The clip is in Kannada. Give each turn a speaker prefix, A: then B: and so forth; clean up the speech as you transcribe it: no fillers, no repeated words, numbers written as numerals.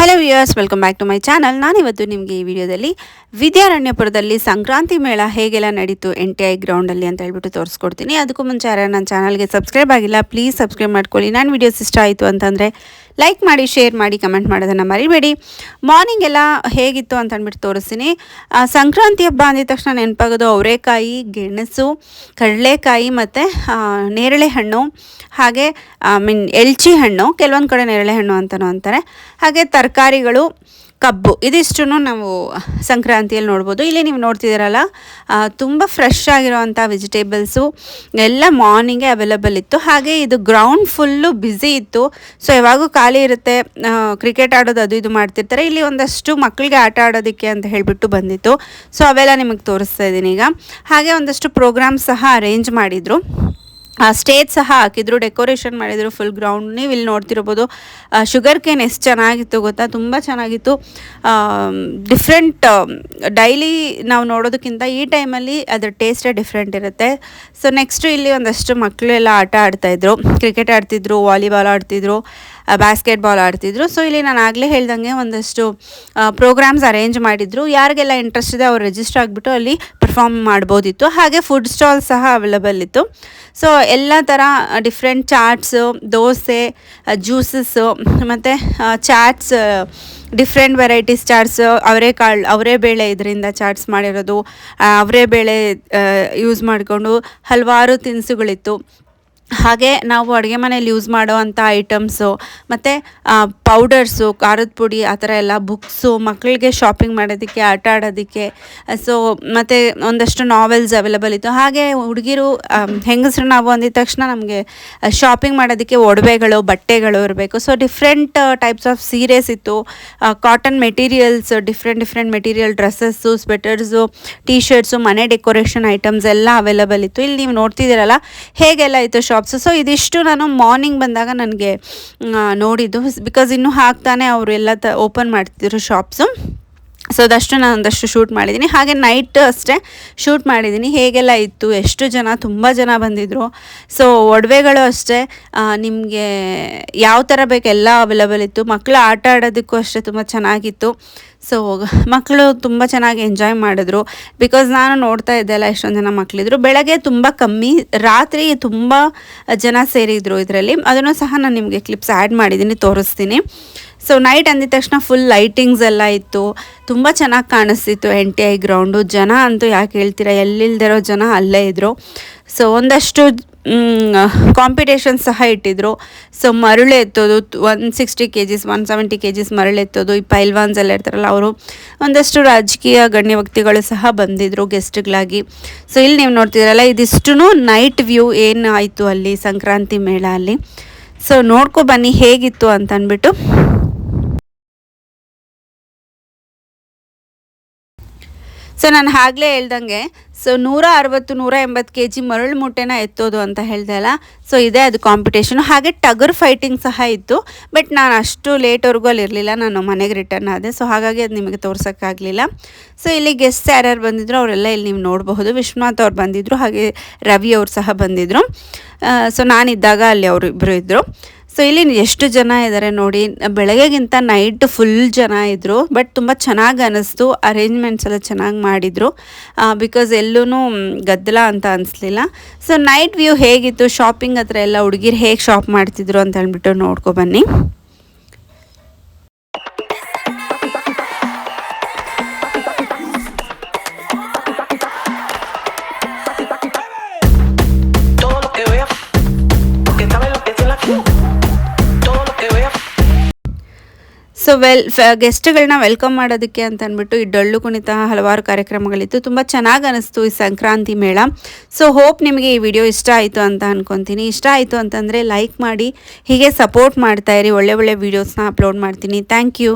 A: Hello viewers, welcome back to my channel. ನಾನಿವತ್ತು ನಿಮಗೆ ಈ ವಿಡಿಯೋದಲ್ಲಿ ವಿದ್ಯಾರಣ್ಯಪುರದಲ್ಲಿ ಸಂಕ್ರಾಂತಿ ಮೇಳ ಹೇಗೆಲ್ಲ ನಡೀತು NTI ಗ್ರೌಂಡಲ್ಲಿ ಅಂತ ಹೇಳ್ಬಿಟ್ಟು ತೋರಿಸ್ಕೊಡ್ತೀನಿ. ಅದಕ್ಕೂ ಮುಂಚೆ ಯಾರು ನನ್ನ ಚಾನಲ್ಗೆ ಸಬ್ಸ್ಕ್ರೈಬ್ ಆಗಿಲ್ಲ, ಪ್ಲೀಸ್ ಸಬ್ಸ್ಕ್ರೈಬ್ ಮಾಡ್ಕೊಳ್ಳಿ. ನನ್ನ ವೀಡಿಯೋಸ್ ಇಷ್ಟ ಆಯಿತು ಅಂತಂದರೆ ಲೈಕ್ ಮಾಡಿ, ಶೇರ್ ಮಾಡಿ, ಕಮೆಂಟ್ ಮಾಡೋದನ್ನು ಮರಿಬೇಡಿ. ಮಾರ್ನಿಂಗ್ ಎಲ್ಲ ಹೇಗಿತ್ತು ಅಂತ ಅಂದ್ಬಿಟ್ಟು ತೋರಿಸ್ತೀನಿ. ಸಂಕ್ರಾಂತಿ ಹಬ್ಬ ಅಂದಿದ ತಕ್ಷಣ ನೆನಪಾಗೋದು ಅವರೆಕಾಯಿ, ಗೆಣಸು, ಕಡಲೆಕಾಯಿ ಮತ್ತು ನೇರಳೆ ಹಣ್ಣು, ಹಾಗೆ ಎಲ್ಚಿ ಹಣ್ಣು, ಕೆಲವೊಂದು ಕಡೆ ನೇರಳೆ ಹಣ್ಣು ಅಂತಲೂ ಅಂತಾರೆ, ಹಾಗೆ ತರಕಾರಿಗಳು, ಕಬ್ಬು, ಇದಿಷ್ಟು ನಾವು ಸಂಕ್ರಾಂತಿಯಲ್ಲಿ ನೋಡ್ಬೋದು. ಇಲ್ಲಿ ನೀವು ನೋಡ್ತಿದ್ದೀರಲ್ಲ, ತುಂಬ ಫ್ರೆಶ್ ಆಗಿರೋವಂಥ ವೆಜಿಟೇಬಲ್ಸು ಎಲ್ಲ ಮಾರ್ನಿಂಗೇ ಅವೈಲೇಬಲ್ ಇತ್ತು. ಹಾಗೆ ಇದು ಗ್ರೌಂಡ್ ಫುಲ್ಲು ಬ್ಯುಸಿ ಇತ್ತು. ಸೊ ಯಾವಾಗೂ ಖಾಲಿ ಇರುತ್ತೆ, ಕ್ರಿಕೆಟ್ ಆಡೋದು ಅದು ಇದು ಮಾಡ್ತಿರ್ತಾರೆ. ಇಲ್ಲಿ ಒಂದಷ್ಟು ಮಕ್ಕಳಿಗೆ ಆಟ ಆಡೋದಕ್ಕೆ ಅಂತ ಹೇಳಿಬಿಟ್ಟು ಬಂದಿತ್ತು. ಸೊ ಅವೆಲ್ಲ ನಿಮಗೆ ತೋರಿಸ್ತಾ ಇದ್ದೀನಿ ಈಗ. ಹಾಗೆ ಒಂದಷ್ಟು ಪ್ರೋಗ್ರಾಮ್ಸ್ ಸಹ ಅರೇಂಜ್ ಮಾಡಿದರು, ಸ್ಟೇಜ್ ಸಹ ಹಾಕಿದ್ರು, ಡೆಕೋರೇಷನ್ ಮಾಡಿದರು ಫುಲ್ ಗ್ರೌಂಡ್. ನೀವು ಇಲ್ಲಿ ನೋಡ್ತಿರ್ಬೋದು. ಶುಗರ್ ಕೇನ್ ಎಷ್ಟು ಚೆನ್ನಾಗಿತ್ತು ಗೊತ್ತಾ, ತುಂಬ ಚೆನ್ನಾಗಿತ್ತು. ಡಿಫ್ರೆಂಟ್, ಡೈಲಿ ನಾವು ನೋಡೋದಕ್ಕಿಂತ ಈ ಟೈಮಲ್ಲಿ ಅದರ ಟೇಸ್ಟೇ ಡಿಫ್ರೆಂಟ್ ಇರುತ್ತೆ. ಸೊ ನೆಕ್ಸ್ಟು ಇಲ್ಲಿ ಒಂದಷ್ಟು ಮಕ್ಕಳು ಎಲ್ಲ ಆಟ ಆಡ್ತಾಯಿದ್ರು, ಕ್ರಿಕೆಟ್ ಆಡ್ತಿದ್ರು, ವಾಲಿಬಾಲ್ ಆಡ್ತಿದ್ರು, ಬಾಸ್ಕೆಟ್ಬಾಲ್ ಆಡ್ತಿದ್ರು. ಸೊ ಇಲ್ಲಿ ನಾನು ಆಗಲೇ ಹೇಳ್ದಂಗೆ ಒಂದಷ್ಟು ಪ್ರೋಗ್ರಾಮ್ಸ್ ಅರೇಂಜ್ ಮಾಡಿದರು. ಯಾರಿಗೆಲ್ಲ ಇಂಟ್ರೆಸ್ಟ್ ಇದೆ ಅವ್ರು ರಿಜಿಸ್ಟರ್ ಆಗಿಬಿಟ್ಟು ಅಲ್ಲಿ ಪರ್ಫಾರ್ಮ್ ಮಾಡ್ಬೋದಿತ್ತು. ಹಾಗೆ ಫುಡ್ ಸ್ಟಾಲ್ ಸಹ ಅವೈಲೇಬಲ್ ಇತ್ತು. ಸೊ ಎಲ್ಲ ಥರ ಡಿಫ್ರೆಂಟ್ ಚಾಟ್ಸು, ದೋಸೆ, ಜ್ಯೂಸಸ್ಸು ಮತ್ತು ಚಾಟ್ಸ್, ಡಿಫ್ರೆಂಟ್ ವೆರೈಟೀಸ್ ಚಾಟ್ಸ್, ಅವರೆಬೇಳೆ ಇದರಿಂದ ಚಾಟ್ಸ್ ಮಾಡಿರೋದು, ಅವರೆಬೇಳೆ ಯೂಸ್ ಮಾಡಿಕೊಂಡು ಹಲವಾರು ತಿನಿಸುಗಳಿತ್ತು. ಹಾಗೆ ನಾವು ಅಡುಗೆ ಮನೇಲಿ ಯೂಸ್ ಮಾಡೋ ಅಂಥ ಐಟಮ್ಸು ಮತ್ತು ಪೌಡರ್ಸು, ಖಾರದ ಪುಡಿ, ಆ ಥರ ಎಲ್ಲ, ಬುಕ್ಸು, ಮಕ್ಕಳಿಗೆ ಶಾಪಿಂಗ್ ಮಾಡೋದಕ್ಕೆ, ಆಟ ಆಡೋದಕ್ಕೆ. ಸೊ ಮತ್ತು ಒಂದಷ್ಟು ನಾವೆಲ್ಸ್ ಅವೈಲೇಬಲ್ ಇತ್ತು. ಹಾಗೆ ಹುಡುಗಿರು, ಹೆಂಗಸರು ನಾವು ಅಂದಿದ ತಕ್ಷಣ ನಮಗೆ ಶಾಪಿಂಗ್ ಮಾಡೋದಕ್ಕೆ ಒಡವೆಗಳು, ಬಟ್ಟೆಗಳು ಇರಬೇಕು. ಸೊ ಡಿಫ್ರೆಂಟ್ ಟೈಪ್ಸ್ ಆಫ್ ಸೀರೆಸ್ ಇತ್ತು, cotton materials, different material, dresses, sweaters, tea shirts, ಮನೆ ಡೆಕೋರೇಷನ್ ಐಟಮ್ಸ್ ಎಲ್ಲ ಅವೈಲೇಬಲ್ ಇತ್ತು. ಇಲ್ಲಿ ನೀವು ನೋಡ್ತಿದ್ದೀರಲ್ಲ ಹೇಗೆಲ್ಲ ಇತ್ತು ಶಾಪ್ಸು. ಸೊ ಇದಿಷ್ಟು ನಾನು ಮಾರ್ನಿಂಗ್ ಬಂದಾಗ ನನಗೆ ನೋಡಿದ್ದು, ಬಿಕಾಸ್ ಇನ್ನೂ ಹಾಕ್ತಾನೆ ಅವರು ಎಲ್ಲ ಓಪನ್ ಮಾಡ್ತಿದ್ರು ಶಾಪ್ಸು. ಸೊ ಅದಷ್ಟು ನಾನು ಒಂದಷ್ಟು ಶೂಟ್ ಮಾಡಿದ್ದೀನಿ. ಹಾಗೆ ನೈಟ್ ಅಷ್ಟೇ ಶೂಟ್ ಮಾಡಿದ್ದೀನಿ. ಹೇಗೆಲ್ಲ ಇತ್ತು, ಎಷ್ಟು ಜನ, ತುಂಬ ಜನ ಬಂದಿದ್ದರು. ಸೊ ಒಡವೆಗಳು ಅಷ್ಟೇ ನಿಮಗೆ ಯಾವ ಥರ ಬೇಕು ಎಲ್ಲ ಅವೈಲೇಬಲ್ ಇತ್ತು. ಮಕ್ಕಳು ಆಟ ಆಡೋದಕ್ಕೂ ಅಷ್ಟೇ ತುಂಬ ಚೆನ್ನಾಗಿತ್ತು. ಸೊ ಮಕ್ಕಳು ತುಂಬ ಚೆನ್ನಾಗಿ ಎಂಜಾಯ್ ಮಾಡಿದ್ರು. ಬಿಕಾಸ್ ನಾನು ನೋಡ್ತಾ ಇದ್ದೆಲ್ಲ ಎಷ್ಟೊಂದು ಜನ ಮಕ್ಕಳಿದ್ರು. ಬೆಳಗ್ಗೆ ತುಂಬ ಕಮ್ಮಿ, ರಾತ್ರಿ ತುಂಬ ಜನ ಸೇರಿದ್ರು ಇದರಲ್ಲಿ. ಅದನ್ನು ಸಹ ನಾನು ನಿಮಗೆ ಕ್ಲಿಪ್ಸ್ ಆ್ಯಡ್ ಮಾಡಿದ್ದೀನಿ, ತೋರಿಸ್ತೀನಿ. ಸೊ ನೈಟ್ ಅಂದಿದ ತಕ್ಷಣ ಫುಲ್ ಲೈಟಿಂಗ್ಸ್ ಎಲ್ಲ ಇತ್ತು, ತುಂಬ ಚೆನ್ನಾಗಿ ಕಾಣಿಸ್ತಿತ್ತು NTI ಗ್ರೌಂಡು. ಜನ ಅಂತೂ ಯಾಕೆ ಹೇಳ್ತೀರಾ, ಎಲ್ಲಿಲ್ದಿರೋ ಜನ ಅಲ್ಲೇ ಇದ್ದರು. ಸೊ ಒಂದಷ್ಟು ಕಾಂಪಿಟೇಷನ್ ಸಹ ಇಟ್ಟಿದ್ರು. ಸೊ ಮರಳು ಎತ್ತೋದು, 160 kg 170 kg ಮರಳು ಎತ್ತೋದು, ಈ ಪೈಲ್ವಾನ್ಸ್ ಎಲ್ಲ ಇರ್ತಾರಲ್ಲ ಅವರು, ಒಂದಷ್ಟು ರಾಜಕೀಯ ಗಣ್ಯ ವ್ಯಕ್ತಿಗಳು ಸಹ ಬಂದಿದ್ದರು ಗೆಸ್ಟ್ಗಳಾಗಿ. ಸೊ ಇಲ್ಲಿ ನೀವು ನೋಡ್ತಿದ್ದೀರಲ್ಲ, ಇದಿಷ್ಟು ನೈಟ್ ವ್ಯೂ ಏನು ಆಯಿತು ಅಲ್ಲಿ ಸಂಕ್ರಾಂತಿ ಮೇಳ ಅಲ್ಲಿ. ಸೊ ನೋಡ್ಕೊ ಬನ್ನಿ ಹೇಗಿತ್ತು ಅಂತ ಅಂದ್ಬಿಟ್ಟು. ಸೊ ನಾನು ಆಗಲೇ ಹೇಳ್ದಂಗೆ, ಸೊ 160-180 kg ಮರಳು ಮೂಟೆನ ಎತ್ತೋದು ಅಂತ ಹೇಳ್ದೆ ಅಲ್ಲ. ಸೊ ಇದೇ ಅದು ಕಾಂಪಿಟೇಷನು. ಹಾಗೆ ಟಗರ್ ಫೈಟಿಂಗ್ ಸಹ ಇತ್ತು. ಬಟ್ ನಾನು ಅಷ್ಟು ಲೇಟ್ವರೆಗೂ ಅಲ್ಲಿ ಇರಲಿಲ್ಲ, ನಾನು ಮನೆಗೆ ರಿಟರ್ನ್ ಆದೆ. ಸೊ ಹಾಗಾಗಿ ಅದು ನಿಮಗೆ ತೋರ್ಸೋಕ್ಕಾಗಲಿಲ್ಲ. ಸೊ ಇಲ್ಲಿ ಗೆಸ್ಟ್ ಯಾರ್ಯಾರು ಬಂದಿದ್ರು ಅವರೆಲ್ಲ ಇಲ್ಲಿ ನೀವು ನೋಡಬಹುದು. ವಿಶ್ವನಾಥ್ ಅವ್ರು ಬಂದಿದ್ದರು, ಹಾಗೆ ರವಿ ಅವ್ರು ಸಹ ಬಂದಿದ್ದರು. ಸೊ ನಾನಿದ್ದಾಗ ಅಲ್ಲಿ ಅವರು ಇಬ್ಬರು ಇದ್ದರು. ಸೊ ಇಲ್ಲಿ ಎಷ್ಟು ಜನ ಇದ್ದಾರೆ ನೋಡಿ, ಬೆಳಗ್ಗೆಗಿಂತ ನೈಟ್ ಫುಲ್ ಜನ ಇದ್ದರು. ಬಟ್ ತುಂಬ ಚೆನ್ನಾಗಿ ಅನ್ನಿಸ್ತು, ಅರೇಂಜ್ಮೆಂಟ್ಸ್ ಎಲ್ಲ ಚೆನ್ನಾಗಿ ಮಾಡಿದರು. ಬಿಕಾಸ್ ಎಲ್ಲೂ ಗದ್ದಲ ಅಂತ ಅನಿಸ್ಲಿಲ್ಲ. ಸೊ ನೈಟ್ ವ್ಯೂ ಹೇಗಿತ್ತು, ಶಾಪಿಂಗ್ ಹತ್ರ ಎಲ್ಲ ಹುಡುಗಿರು ಹೇಗೆ ಶಾಪ್ ಮಾಡ್ತಿದ್ರು ಅಂತ ಅಂದ್ಬಿಟ್ಟು ನೋಡ್ಕೊಬನ್ನಿ. ಸೊ ಗೆಸ್ಟ್ಗಳನ್ನ ವೆಲ್ಕಮ್ ಮಾಡೋದಕ್ಕೆ ಅಂತ ಅಂದ್ಬಿಟ್ಟು ಈ ಡೊಳ್ಳು ಕುಣಿತ, ಹಲವಾರು ಕಾರ್ಯಕ್ರಮಗಳಿತ್ತು. ತುಂಬ ಚೆನ್ನಾಗಿ ಅನ್ನಿಸ್ತು ಈ ಸಂಕ್ರಾಂತಿ ಮೇಳ. ಸೊ ಹೋಪ್ ನಿಮಗೆ ಈ ವಿಡಿಯೋ ಇಷ್ಟ ಆಯಿತು ಅಂತ ಅಂದ್ಕೊತೀನಿ. ಇಷ್ಟ ಆಯಿತು ಅಂತಂದರೆ ಲೈಕ್ ಮಾಡಿ, ಹೀಗೆ ಸಪೋರ್ಟ್ ಮಾಡ್ತಾಯಿರಿ. ಒಳ್ಳೆ ವೀಡಿಯೋಸ್ನ ಅಪ್ಲೋಡ್ ಮಾಡ್ತೀನಿ. Thank you.